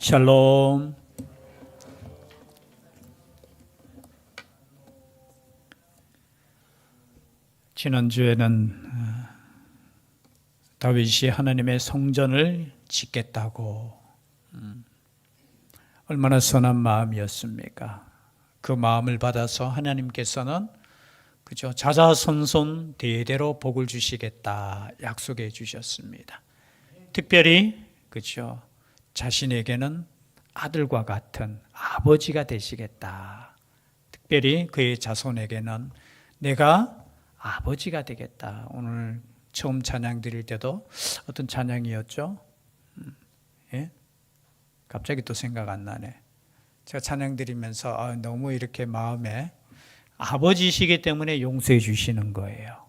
샬롬. 지난주에는 다윗이 하나님의 성전을 짓겠다고 얼마나 선한 마음이었습니까? 그 마음을 받아서 하나님께서는 그죠, 자자손손 대대로 복을 주시겠다 약속해 주셨습니다. 특별히 그죠, 자신에게는 아들과 같은 아버지가 되시겠다. 특별히 그의 자손에게는 내가 아버지가 되겠다. 오늘 처음 찬양 드릴 때도 어떤 찬양이었죠? 예? 갑자기 또 생각 안 나네. 제가 찬양 드리면서 너무 이렇게 마음에 아버지시기 때문에 용서해 주시는 거예요.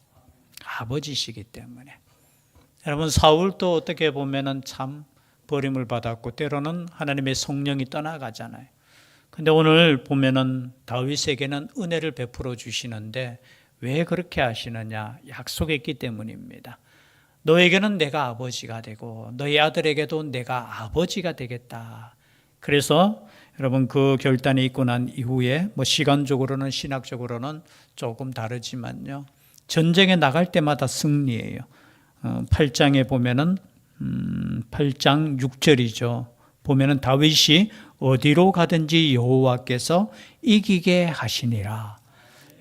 아버지시기 때문에. 여러분, 사울도 어떻게 보면은 참 버림을 받았고 때로는 하나님의 성령이 떠나가잖아요. 근데 오늘 보면은 다윗에게는 은혜를 베풀어 주시는데 왜 그렇게 하시느냐? 약속했기 때문입니다. 너에게는 내가 아버지가 되고 너희 아들에게도 내가 아버지가 되겠다. 그래서 여러분, 그 결단이 있고 난 이후에 시간적으로는 신학적으로는 조금 다르지만요, 전쟁에 나갈 때마다 승리예요. 8장에 보면은 8장 6절이죠. 보면은 다윗이 어디로 가든지 여호와께서 이기게 하시니라.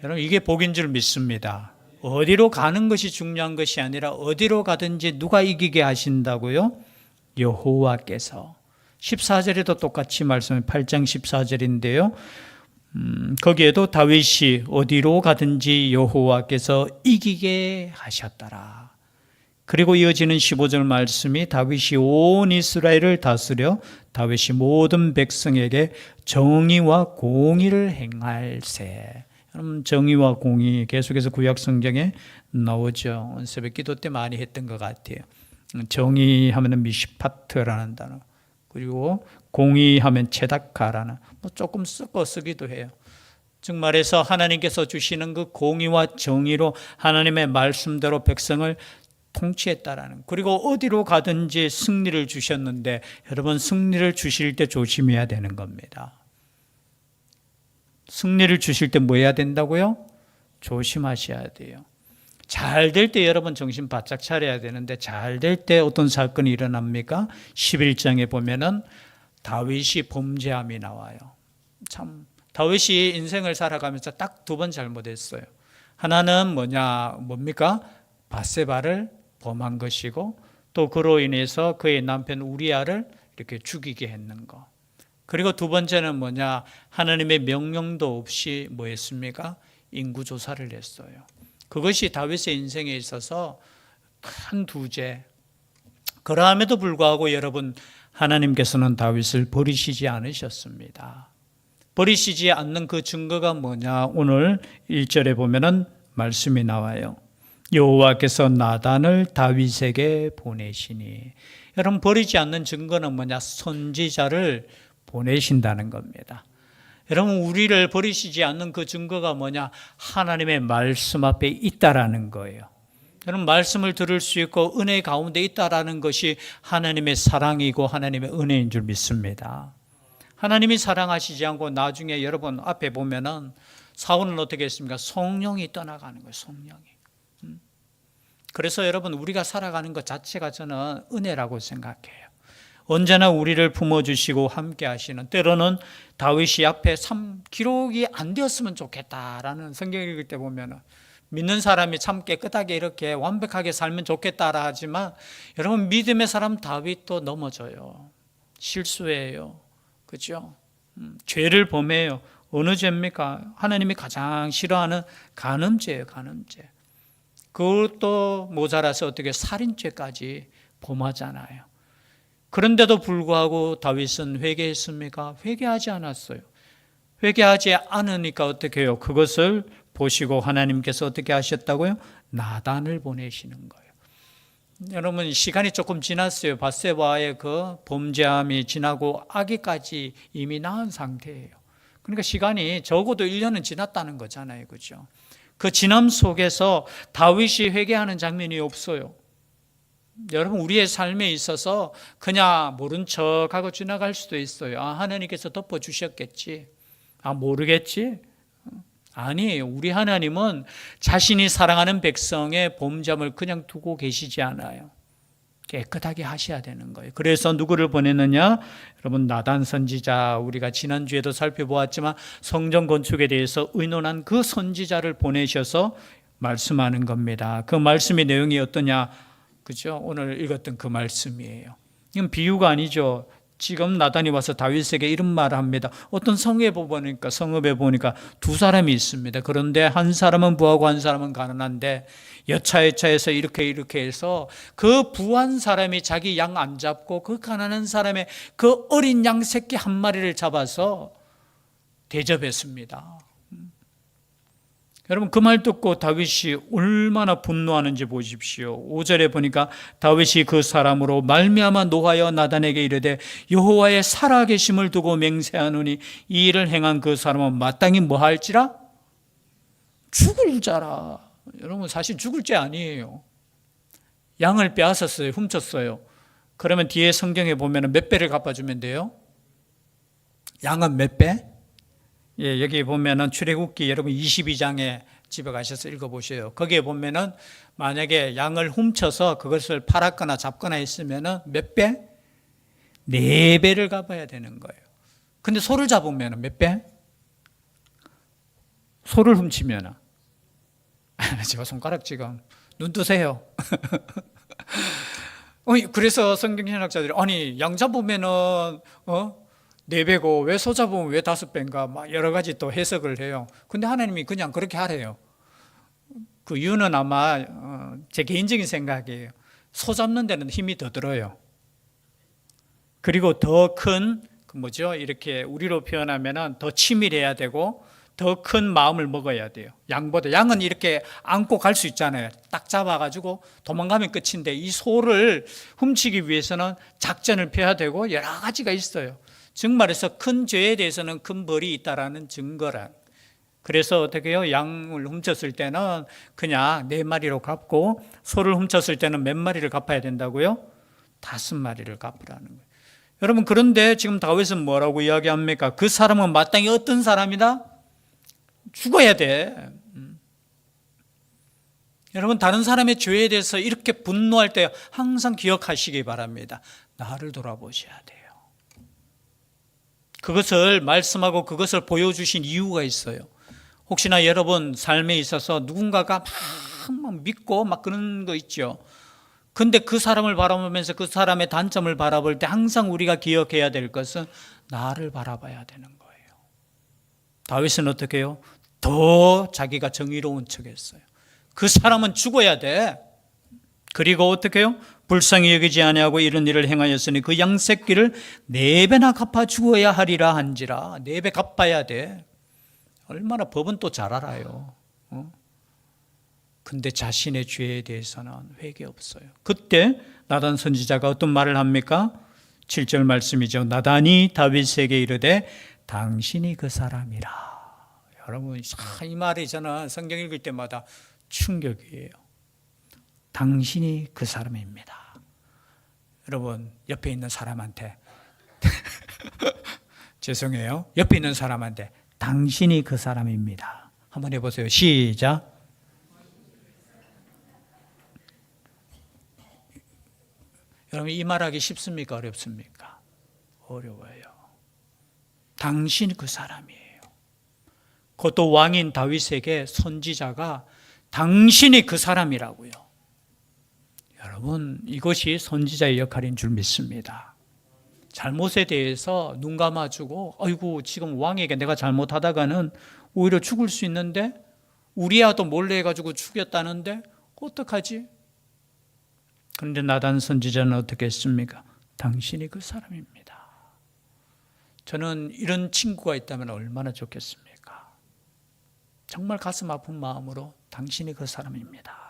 여러분, 이게 복인 줄 믿습니다. 어디로 가는 것이 중요한 것이 아니라 어디로 가든지 누가 이기게 하신다고요? 여호와께서. 14절에도 똑같이 말씀해, 8장 14절인데요. 거기에도 다윗이 어디로 가든지 여호와께서 이기게 하셨더라. 그리고 이어지는 15절 말씀이 다윗이 온 이스라엘을 다스려 다윗이 모든 백성에게 정의와 공의를 행할세. 여러분, 정의와 공의 계속해서 구약 성경에 나오죠. 새벽 기도 때 많이 했던 것 같아요. 정의하면 미시파트라는 단어, 그리고 공의하면 체다카라는, 조금 섞어 쓰기도 해요. 즉 말해서 하나님께서 주시는 그 공의와 정의로 하나님의 말씀대로 백성을 통치했다라는, 그리고 어디로 가든지 승리를 주셨는데 여러분, 승리를 주실 때 조심해야 되는 겁니다. 승리를 주실 때 뭐 해야 된다고요? 조심하셔야 돼요. 잘 될 때 여러분 정신 바짝 차려야 되는데, 잘 될 때 어떤 사건이 일어납니까? 11장에 보면은 다윗이 범죄함이 나와요. 참, 다윗이 인생을 살아가면서 딱 두 번 잘못했어요. 하나는 뭡니까? 밧세바를 범한 것이고, 또 그로 인해서 그의 남편 우리아를 이렇게 죽이게 했는 거. 그리고 두 번째는 하나님의 명령도 없이 뭐 했습니까? 인구조사를 했어요. 그것이 다윗의 인생에 있어서 큰 두죄. 그러함에도 불구하고 여러분, 하나님께서는 다윗을 버리시지 않으셨습니다. 버리시지 않는 그 증거가 뭐냐? 오늘 1절에 보면은 말씀이 나와요. 여호와께서 나단을 다윗에게 보내시니. 여러분, 버리지 않는 증거는 선지자를 보내신다는 겁니다. 여러분, 우리를 버리시지 않는 그 증거가 하나님의 말씀 앞에 있다라는 거예요. 여러분, 말씀을 들을 수 있고 은혜 가운데 있다라는 것이 하나님의 사랑이고 하나님의 은혜인 줄 믿습니다. 하나님이 사랑하시지 않고 나중에 여러분 앞에 보면은 사울은 어떻게 했습니까? 성령이 떠나가는 거예요. 성령이. 그래서 여러분, 우리가 살아가는 것 자체가 저는 은혜라고 생각해요. 언제나 우리를 품어주시고 함께 하시는, 때로는 다윗이 앞에 참 기록이 안 되었으면 좋겠다라는 성경 읽을 때 보면 믿는 사람이 참 깨끗하게 이렇게 완벽하게 살면 좋겠다라 하지만 여러분, 믿음의 사람 다윗도 넘어져요. 실수해요. 그렇죠? 죄를 범해요. 어느 죄입니까? 하나님이 가장 싫어하는 간음죄예요. 간음죄. 그것도 모자라서 어떻게 살인죄까지 범하잖아요. 그런데도 불구하고 다윗은 회개했습니까? 회개하지 않았어요. 회개하지 않으니까 어떻게 해요? 그것을 보시고 하나님께서 어떻게 하셨다고요? 나단을 보내시는 거예요. 여러분, 시간이 조금 지났어요. 밧세바의 그 범죄함이 지나고 아기까지 이미 낳은 상태예요. 그러니까 시간이 적어도 1년은 지났다는 거잖아요. 그렇죠? 그 지남 속에서 다윗이 회개하는 장면이 없어요. 여러분, 우리의 삶에 있어서 그냥 모른 척하고 지나갈 수도 있어요. 하나님께서 덮어주셨겠지. 모르겠지. 아니에요. 우리 하나님은 자신이 사랑하는 백성의 범죄함을 그냥 두고 계시지 않아요. 깨끗하게 하셔야 되는 거예요. 그래서 누구를 보냈느냐? 여러분, 나단 선지자, 우리가 지난주에도 살펴보았지만 성전 건축에 대해서 의논한 그 선지자를 보내셔서 말씀하는 겁니다. 그 말씀의 내용이 어떠냐? 그죠? 오늘 읽었던 그 말씀이에요. 이건 비유가 아니죠. 지금 나단이 와서 다윗에게 이런 말을 합니다. 어떤 성읍에 보니까 두 사람이 있습니다. 그런데 한 사람은 부하고 한 사람은 가난한데 여차여차해서 이렇게 해서 그 부한 사람이 자기 양 안 잡고 그 가난한 사람의 그 어린 양 새끼 한 마리를 잡아서 대접했습니다. 여러분, 그 말 듣고 다윗이 얼마나 분노하는지 보십시오. 5절에 보니까 다윗이 그 사람으로 말미암아 노하여 나단에게 이르되 여호와의 살아계심을 두고 맹세하노니 이 일을 행한 그 사람은 마땅히 뭐할지라? 죽을 자라. 여러분, 사실 죽을 죄 아니에요. 양을 빼앗았어요. 훔쳤어요. 그러면 뒤에 성경에 보면 몇 배를 갚아주면 돼요? 양은 몇 배? 예, 여기 보면은 출애굽기 여러분 22장에 집에 가셔서 읽어보세요. 거기에 보면은 만약에 양을 훔쳐서 그것을 팔았거나 잡거나 했으면은 몇 배? 4배를 갚아야 되는 거예요. 근데 소를 잡으면은 몇 배? 소를 훔치면은 제가 손가락 지금 눈 뜨세요. 그래서 성경신학자들이 아니 양 잡으면은 4배고 왜 소 잡으면 왜 5배인가 막 여러 가지 또 해석을 해요. 근데 하나님이 그냥 그렇게 하래요. 그 이유는 아마 제 개인적인 생각이에요. 소 잡는 데는 힘이 더 들어요. 그리고 더 큰 이렇게 우리로 표현하면은 더 치밀해야 되고 더 큰 마음을 먹어야 돼요. 양보다. 양은 이렇게 안고 갈 수 있잖아요. 딱 잡아가지고 도망가면 끝인데 이 소를 훔치기 위해서는 작전을 펴야 되고 여러 가지가 있어요. 즉 말해서 큰 죄에 대해서는 큰 벌이 있다라는 증거란. 그래서 어떻게 해요? 양을 훔쳤을 때는 그냥 4마리로 갚고 소를 훔쳤을 때는 몇 마리를 갚아야 된다고요? 5마리를 갚으라는 거예요. 여러분, 그런데 지금 다윗은 뭐라고 이야기합니까? 그 사람은 마땅히 어떤 사람이다? 죽어야 돼. 여러분, 다른 사람의 죄에 대해서 이렇게 분노할 때 항상 기억하시기 바랍니다. 나를 돌아보셔야 돼요. 그것을 말씀하고 그것을 보여주신 이유가 있어요. 혹시나 여러분 삶에 있어서 누군가가 막 믿고 막 그런 거 있죠. 근데 그 사람을 바라보면서 그 사람의 단점을 바라볼 때 항상 우리가 기억해야 될 것은 나를 바라봐야 되는 거예요. 다윗은 어떻게 해요? 더 자기가 정의로운 척했어요. 그 사람은 죽어야 돼. 그리고 어떻게 해요? 불쌍히 여기지 아니하고 이런 일을 행하였으니 그 양새끼를 4배나 갚아 주어야 하리라 한지라. 4배 갚아야 돼. 얼마나 법은 또 잘 알아요. 근데 자신의 죄에 대해서는 회개 없어요. 그때 나단 선지자가 어떤 말을 합니까? 7절 말씀이죠. 나단이 다윗에게 이르되 당신이 그 사람이라. 여러분, 이 말이 저는 성경 읽을 때마다 충격이에요. 당신이 그 사람입니다. 여러분, 옆에 있는 사람한테 죄송해요. 옆에 있는 사람한테 당신이 그 사람입니다. 한번 해보세요. 시작. 여러분, 이 말하기 쉽습니까? 어렵습니까? 어려워요. 당신이 그 사람이에요. 그것도 왕인 다윗에게 선지자가 당신이 그 사람이라고요. 여러분, 이것이 선지자의 역할인 줄 믿습니다. 잘못에 대해서 눈 감아주고 아이고 지금 왕에게 내가 잘못하다가는 오히려 죽을 수 있는데 우리야도 몰래 해가지고 죽였다는데 어떡하지? 그런데 나단 선지자는 어떻게 했습니까? 당신이 그 사람입니다. 저는 이런 친구가 있다면 얼마나 좋겠습니까? 정말 가슴 아픈 마음으로 당신이 그 사람입니다.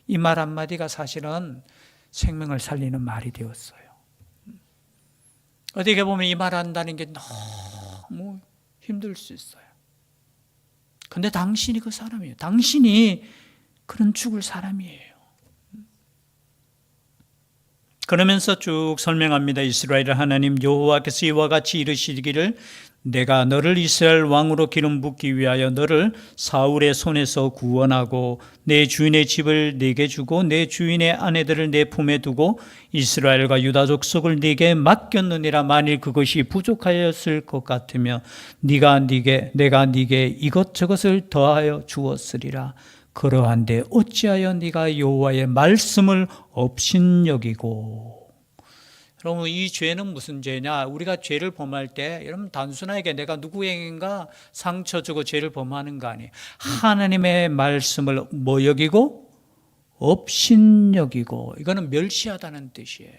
이 말 한마디가 사실은 생명을 살리는 말이 되었어요. 어떻게 보면 이 말 한다는 게 너무 힘들 수 있어요. 근데 당신이 그 사람이에요. 당신이 그런 죽을 사람이에요. 그러면서 쭉 설명합니다. 이스라엘 하나님 여호와께서 이와 같이 이르시기를 내가 너를 이스라엘 왕으로 기름 붓기 위하여 너를 사울의 손에서 구원하고 내 주인의 집을 네게 주고 내 주인의 아내들을 내 품에 두고 이스라엘과 유다 족속을 네게 맡겼느니라. 만일 그것이 부족하였을 것 같으며 내가 네게 이것저것을 더하여 주었으리라. 그러한데 어찌하여 네가 여호와의 말씀을 업신여기고. 여러분, 이 죄는 무슨 죄냐? 우리가 죄를 범할 때 여러분 단순하게 내가 누구에게인가 상처 주고 죄를 범하는 거 아니에요. 하나님의 말씀을 뭐 여기고? 업신여기고. 이거는 멸시하다는 뜻이에요.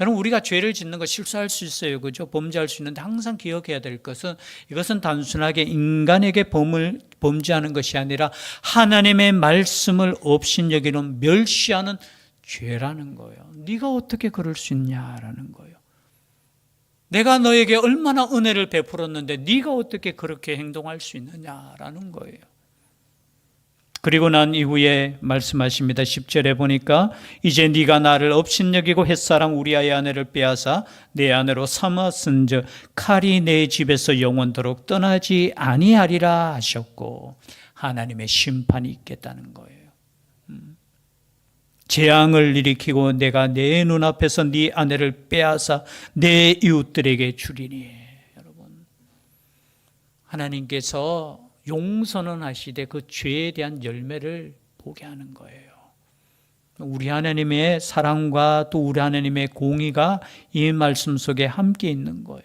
여러분, 우리가 죄를 짓는 거 실수할 수 있어요. 그죠? 범죄할 수 있는데 항상 기억해야 될 것은 이것은 단순하게 인간에게 범죄하는 것이 아니라 하나님의 말씀을 업신여기는 멸시하는 죄라는 거예요. 네가 어떻게 그럴 수 있냐라는 거예요. 내가 너에게 얼마나 은혜를 베풀었는데 네가 어떻게 그렇게 행동할 수 있느냐라는 거예요. 그리고 난 이후에 말씀하십니다. 10절에 보니까 이제 네가 나를 업신여기고 햇사람 우리아의 아내를 빼앗아 내 아내로 삼았은즉 칼이 내 집에서 영원토록 떠나지 아니하리라 하셨고, 하나님의 심판이 있겠다는 거예요. 재앙을 일으키고 내가 내 눈앞에서 네 아내를 빼앗아 내 이웃들에게 주리니. 여러분, 하나님께서 용서는 하시되 그 죄에 대한 열매를 보게 하는 거예요. 우리 하나님의 사랑과 또 우리 하나님의 공의가 이 말씀 속에 함께 있는 거예요.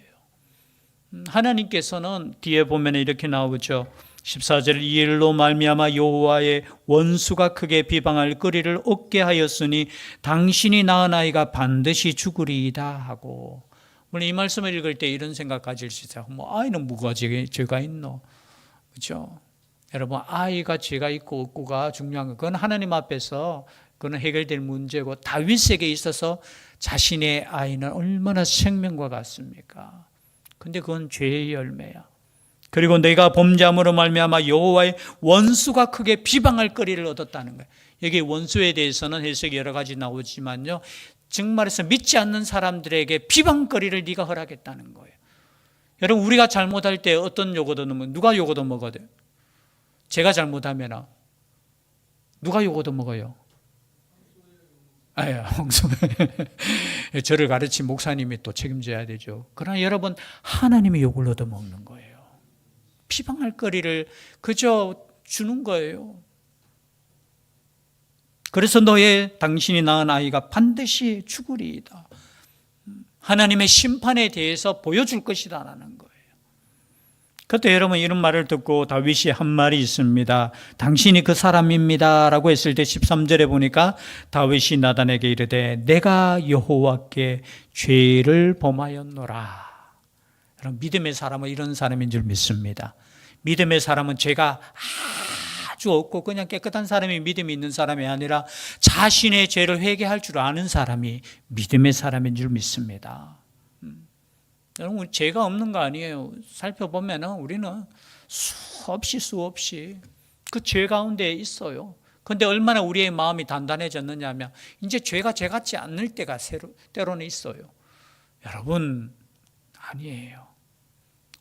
하나님께서는 뒤에 보면 이렇게 나오죠. 14절 이 일로 말미암아 여호와의 원수가 크게 비방할 거리를 얻게 하였으니 당신이 낳은 아이가 반드시 죽으리이다 하고. 물론 이 말씀을 읽을 때 이런 생각 가질 수 있어요. 뭐 아이는 뭐가 죄가 있노? 그렇죠? 여러분, 아이가 죄가 있고 없고가 중요한 거, 그건 하나님 앞에서 그건 해결될 문제고, 다윗에게 있어서 자신의 아이는 얼마나 생명과 같습니까? 근데 그건 죄의 열매야. 그리고 내가 범죄함으로 말미암아 여호와의 원수가 크게 비방할 거리를 얻었다는 거예요. 여기 원수에 대해서는 해석이 여러 가지 나오지만요, 정말해서 믿지 않는 사람들에게 비방거리를 네가 허락했다는 거예요. 여러분, 우리가 잘못할 때 어떤 요거도 넣으면 누가 요거도 먹어야 돼요? 제가 잘못하면 누가 요거도 먹어요? 저를 가르친 목사님이 또 책임져야 되죠. 그러나 여러분, 하나님이 욕을 얻어먹는 거예요. 비방할 거리를 그저 주는 거예요. 그래서 당신이 낳은 아이가 반드시 죽으리이다. 하나님의 심판에 대해서 보여줄 것이다 라는 거예요. 그때 여러분, 이런 말을 듣고 다윗이 한 말이 있습니다. 당신이 그 사람입니다 라고 했을 때 13절에 보니까 다윗이 나단에게 이르되 내가 여호와께 죄를 범하였노라. 여러분, 믿음의 사람은 이런 사람인 줄 믿습니다. 믿음의 사람은 죄가 아주 없고 그냥 깨끗한 사람이 믿음이 있는 사람이 아니라 자신의 죄를 회개할 줄 아는 사람이 믿음의 사람인 줄 믿습니다. 여러분, 죄가 없는 거 아니에요. 살펴보면 우리는 수없이 그 죄 가운데 있어요. 그런데 얼마나 우리의 마음이 단단해졌느냐 하면 이제 죄가 죄 같지 않을 때가 때로는 있어요. 여러분, 아니에요.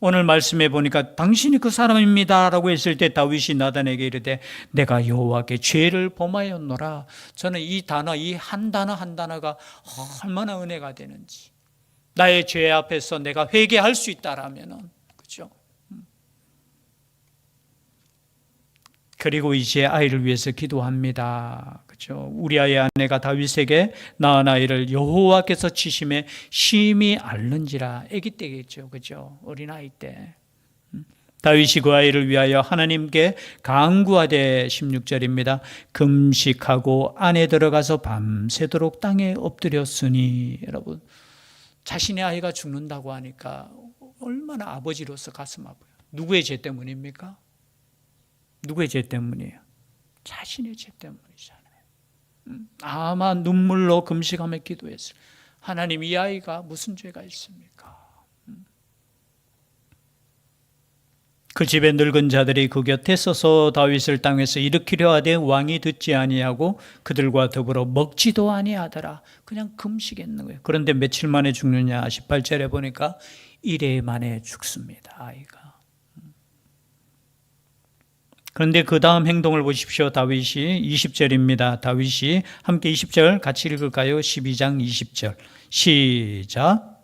오늘 말씀해 보니까 당신이 그 사람입니다 라고 했을 때 다윗이 나단에게 이르되 내가 여호와께 죄를 범하였노라. 저는 이 단어, 이 한 단어 한 단어가 얼마나 은혜가 되는지, 나의 죄 앞에서 내가 회개할 수 있다라면은, 그렇죠? 그리고 이제 아이를 위해서 기도합니다. 그렇죠? 우리아의 아내가 다윗에게 낳은 아이를 여호와께서 치심에 심히 앓는지라. 아기 때겠죠, 그렇죠? 어린아이 때. 다윗이 그 아이를 위하여 하나님께 간구하되 16절입니다. 금식하고 안에 들어가서 밤새도록 땅에 엎드렸으니. 여러분, 자신의 아이가 죽는다고 하니까 얼마나 아버지로서 가슴 아파요. 누구의 죄 때문입니까? 누구의 죄 때문이에요? 자신의 죄 때문이잖아요. 아마 눈물로 금식하며 기도했어요. 하나님, 이 아이가 무슨 죄가 있습니까? 그 집의 늙은 자들이 그 곁에 서서 다윗을 땅에서 일으키려 하되 왕이 듣지 아니하고 그들과 더불어 먹지도 아니하더라. 그냥 금식했는 거예요. 그런데 며칠 만에 죽느냐? 18절에 보니까 1회 만에 죽습니다. 아이가. 그런데 그 다음 행동을 보십시오. 다윗이 20절입니다. 다윗이 함께 20절 같이 읽을까요? 12장 20절 시작.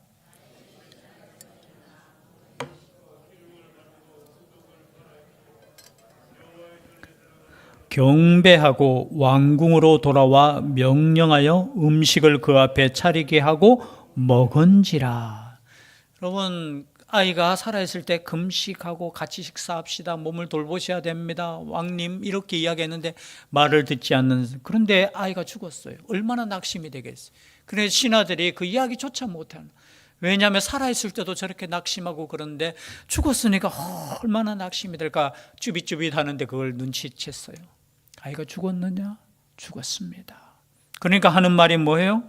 경배하고 왕궁으로 돌아와 명령하여 음식을 그 앞에 차리게 하고 먹은지라. 여러분, 아이가 살아있을 때 금식하고 같이 식사합시다. 몸을 돌보셔야 됩니다. 왕님 이렇게 이야기했는데 말을 듣지 않는. 그런데 아이가 죽었어요. 얼마나 낙심이 되겠어요. 그래서 신하들이 그 이야기조차 못하는. 왜냐하면 살아있을 때도 저렇게 낙심하고 그런데 죽었으니까 얼마나 낙심이 될까. 쭈빗쭈빗 하는데 그걸 눈치챘어요. 아이가 죽었느냐? 죽었습니다. 그러니까 하는 말이 뭐예요?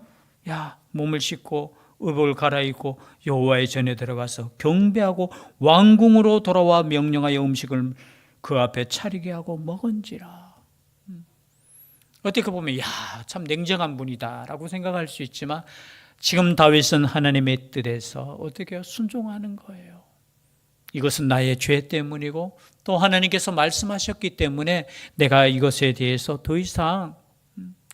야, 몸을 씻고 의복을 갈아입고 여호와의 전에 들어가서 경배하고 왕궁으로 돌아와 명령하여 음식을 그 앞에 차리게 하고 먹은지라. 어떻게 보면 야, 참 냉정한 분이다라고 생각할 수 있지만 지금 다윗은 하나님의 뜻에서 어떻게 순종하는 거예요. 이것은 나의 죄 때문이고 또 하나님께서 말씀하셨기 때문에 내가 이것에 대해서 더 이상,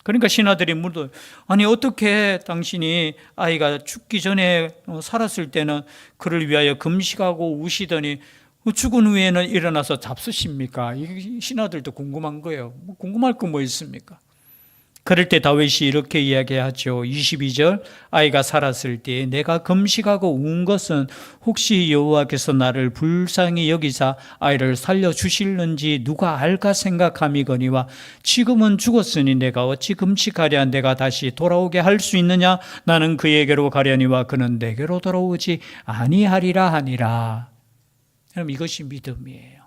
그러니까 신하들이 물어요. 아니 어떻게 당신이 아이가 죽기 전에 살았을 때는 그를 위하여 금식하고 우시더니 죽은 후에는 일어나서 잡수십니까? 이 신하들도 궁금한 거예요. 궁금할 거 뭐 있습니까? 그럴 때 다윗이 이렇게 이야기하죠. 22절 아이가 살았을 때 내가 금식하고 운 것은 혹시 여호와께서 나를 불쌍히 여기사 아이를 살려주실는지 누가 알까 생각함이거니와 지금은 죽었으니 내가 어찌 금식하랴 내가 다시 돌아오게 할 수 있느냐 나는 그에게로 가려니와 그는 내게로 돌아오지 아니하리라 하니라. 그럼 이것이 믿음이에요.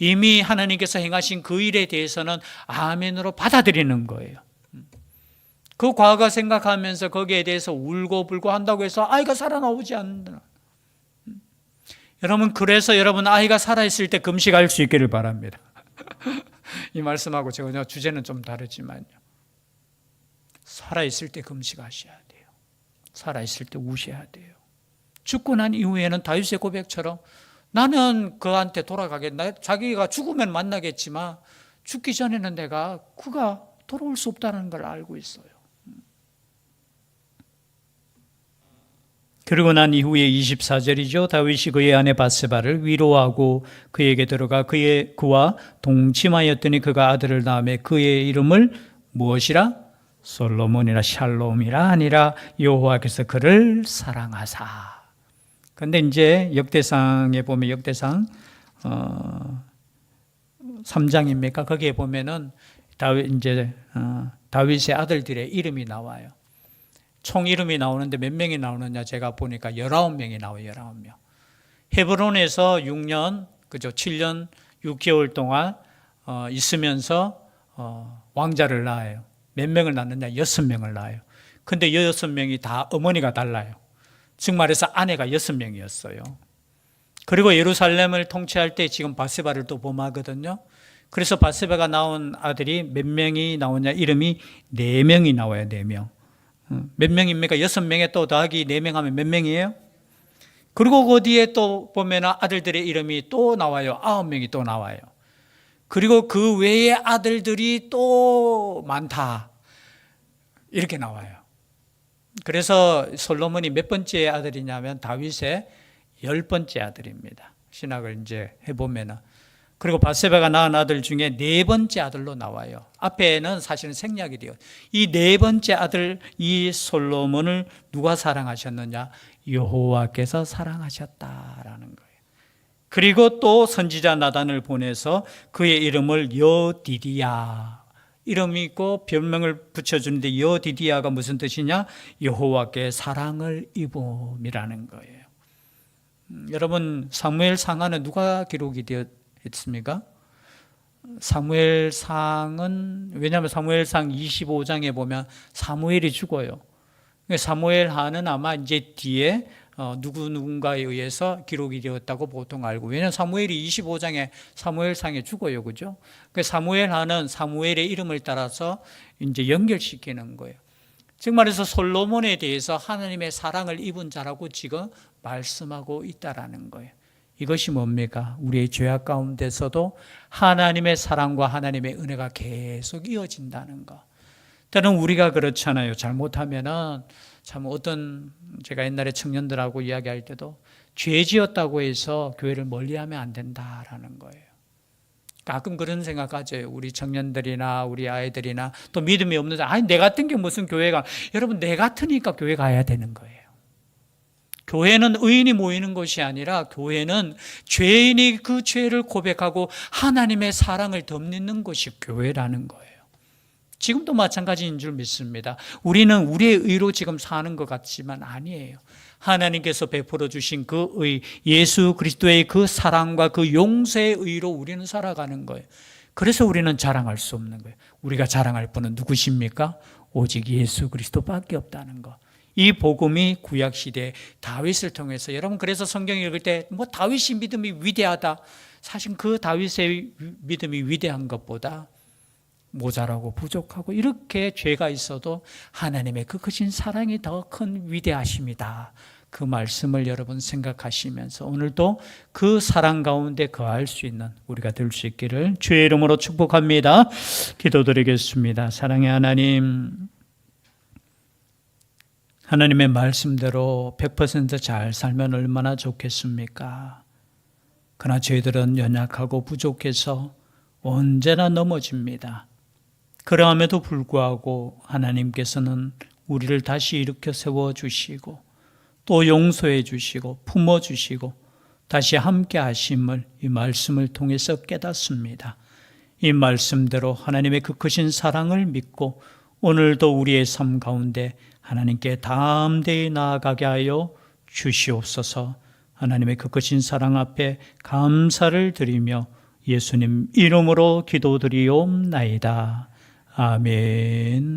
이미 하나님께서 행하신 그 일에 대해서는 아멘으로 받아들이는 거예요. 그 과거 생각하면서 거기에 대해서 울고불고 한다고 해서 아이가 살아나오지 않는다. 여러분, 그래서 여러분 아이가 살아있을 때 금식할 수 있기를 바랍니다. 이 말씀하고 제가 주제는 좀 다르지만요. 살아있을 때 금식하셔야 돼요. 살아있을 때 우셔야 돼요. 죽고 난 이후에는 다윗의 고백처럼 나는 그한테 돌아가겠다. 자기가 죽으면 만나겠지만 죽기 전에는 내가 그가 돌아올 수 없다는 걸 알고 있어요. 그러고 난 이후에 24절이죠. 다윗이 그의 아내 바세바를 위로하고 그에게 들어가 그와 동침하였더니 그가 아들을 낳으며 그의 이름을 무엇이라? 솔로몬이라 샬롬이라 아니라 여호와께서 그를 사랑하사. 그런데 이제 역대상에 보면 역대상 3장입니까? 거기에 보면은 다윗의 아들들의 이름이 나와요. 총 이름이 나오는데 몇 명이 나오느냐 제가 보니까 19명이 나와요. 19명. 헤브론에서 6년, 그죠? 7년 6개월 동안 있으면서 왕자를 낳아요. 몇 명을 낳느냐? 6명을 낳아요. 근데 6명이 다 어머니가 달라요. 즉 말해서 아내가 6명이었어요. 그리고 예루살렘을 통치할 때 지금 바세바를 또 범하거든요. 그래서 바세바가 낳은 아들이 몇 명이 나오냐? 이름이 4명이 나와요. 4명. 몇 명입니까? 6명에 또 더하기 4명 하면 몇 명이에요? 그리고 그 뒤에 또 보면 아들들의 이름이 또 나와요. 9명이 또 나와요. 그리고 그 외에 아들들이 또 많다. 이렇게 나와요. 그래서 솔로몬이 몇 번째 아들이냐면 다윗의 10번째 아들입니다. 신학을 이제 해보면은. 그리고 바세바가 낳은 아들 중에 4번째 아들로 나와요. 앞에는 사실은 생략이 돼요. 이 4번째 아들 이 솔로몬을 누가 사랑하셨느냐? 여호와께서 사랑하셨다라는 거예요. 그리고 또 선지자 나단을 보내서 그의 이름을 여디디야 이름이 있고 별명을 붙여주는데 여디디야가 무슨 뜻이냐? 여호와께 사랑을 입음이라는 거예요. 여러분 사무엘 상하는 누가 기록이 되었습니까? 사무엘상은 왜냐하면 사무엘상 25장에 보면 사무엘이 죽어요. 사무엘 하는 아마 이제 뒤에 누군가에 의해서 기록이 되었다고 보통 알고, 왜냐하면 사무엘이 25장에 사무엘상에 죽어요, 그죠? 그 사무엘하는 사무엘의 이름을 따라서 이제 연결시키는 거예요. 즉 말해서 솔로몬에 대해서 하나님의 사랑을 입은 자라고 지금 말씀하고 있다라는 거예요. 이것이 뭡니까? 우리의 죄악 가운데서도 하나님의 사랑과 하나님의 은혜가 계속 이어진다는 거. 때는 우리가 그렇잖아요. 잘못하면은 참 제가 옛날에 청년들하고 이야기할 때도 죄 지었다고 해서 교회를 멀리하면 안 된다라는 거예요. 가끔 그런 생각하죠. 우리 청년들이나 우리 아이들이나 또 믿음이 없는 사람, 아니 내 같은 게 무슨 교회가, 여러분 내 같으니까 교회 가야 되는 거예요. 교회는 의인이 모이는 것이 아니라 교회는 죄인이 그 죄를 고백하고 하나님의 사랑을 덧입는 것이 교회라는 거예요. 지금도 마찬가지인 줄 믿습니다. 우리는 우리의 의로 지금 사는 것 같지만 아니에요. 하나님께서 베풀어 주신 그 의, 예수 그리스도의 그 사랑과 그 용서의 의로 우리는 살아가는 거예요. 그래서 우리는 자랑할 수 없는 거예요. 우리가 자랑할 분은 누구십니까? 오직 예수 그리스도밖에 없다는 거. 이 복음이 구약시대 다윗을 통해서, 여러분 그래서 성경 읽을 때 뭐 다윗의 믿음이 위대하다, 사실 그 다윗의 믿음이 위대한 것보다 모자라고 부족하고 이렇게 죄가 있어도 하나님의 그 크신 사랑이 더 큰 위대하심이다, 그 말씀을 여러분 생각하시면서 오늘도 그 사랑 가운데 거할 수 있는 우리가 될 수 있기를 주의 이름으로 축복합니다. 기도드리겠습니다. 사랑의 하나님, 하나님의 말씀대로 100% 잘 살면 얼마나 좋겠습니까? 그러나 저희들은 연약하고 부족해서 언제나 넘어집니다. 그러함에도 불구하고 하나님께서는 우리를 다시 일으켜 세워주시고 또 용서해 주시고 품어주시고 다시 함께 하심을 이 말씀을 통해서 깨닫습니다. 이 말씀대로 하나님의 그 크신 사랑을 믿고 오늘도 우리의 삶 가운데 하나님께 담대히 나아가게 하여 주시옵소서. 하나님의 그 크신 사랑 앞에 감사를 드리며 예수님 이름으로 기도드리옵나이다. 아멘.